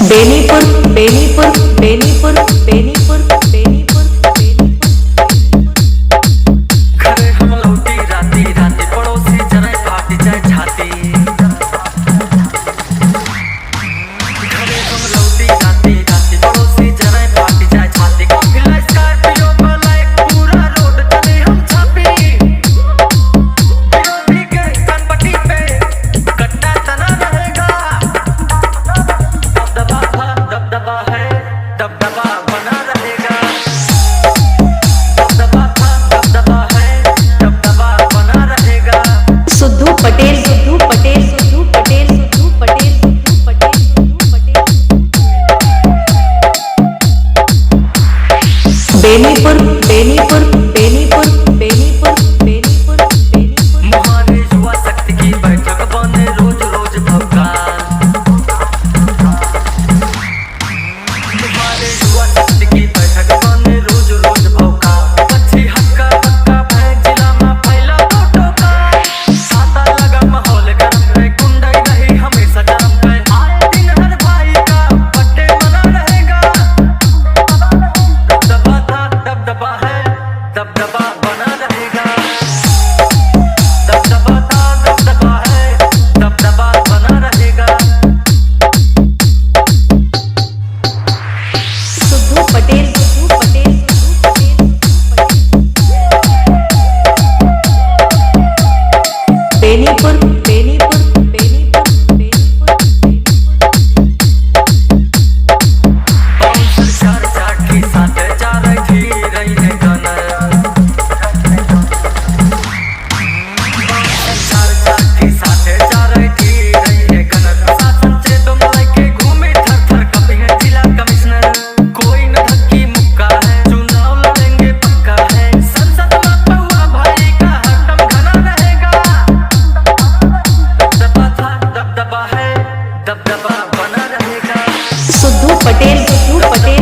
बेनीपुर बेनीपुर बेनीपुर बेनीपुर बेनीपुर घरे हम लौटी राती राती पड़ोसी जरा फाट जाए छाती। घरे हम लौटी राती राती पड़ोसी जरा फाट जाए छाती। कौन स्कॉर्पियो वाला एक पूरा रोड चले हम छापी। विरोधी के कनपट्टी पे कट्टा तना रहेगा। दबदबा था दबदबा है दबदबा बना रहेगा। दबदबा था दबदबा है दबदबा बना रहेगा। सुद्धू पटेल सुद्धू पटेल सुद्धू पटेल सुद्धू पटेल सुद्धू पटेल सुद्धू पटेल बेनीपुर बेनीपुर बेनीपुर बेनीपुर बेनीपुर बेनीपुर मुहारे युवा शक्ति की बैठक बने रोज रोज भवकाल। मुहारे युवा शक्ति की बैठक बने रोज रोज भवकाल। बच्ची हक्का बक्का भय जिला में फैला फोटो का। खाता लगा माहौल गरम पे गुंडाई रही हमेशा जन्म पे। आए दिन हर भाई का बर्थडे मना रहेगा। दबदबा था दबदबा है दबदबा बना रहेगा। दबदबा था दबदबा है दबदबा बना रहेगा। सुद्धू पटेल सुद्धू पटेल सुद्धू पटेल बेनीपुर बेनीपुर बेनीपुर बेनीपुर बाउंसर चार चार की साथ जा रही है गनर। बाउंसर चार चार की साथ जा रही है गनर। शासन से तुम लेके घूमे थर थर कपी है जिला कमिश्नर। कोई न धक्की मुक्का है चुनाव लड़ेंगे पक्का है। संसद में पहुआ भाई का हरदम घना रहेगा। दबदबा था दबदबा है दबदबा बना रहेगा। सुद्धू पटेल सुद्धू पटेल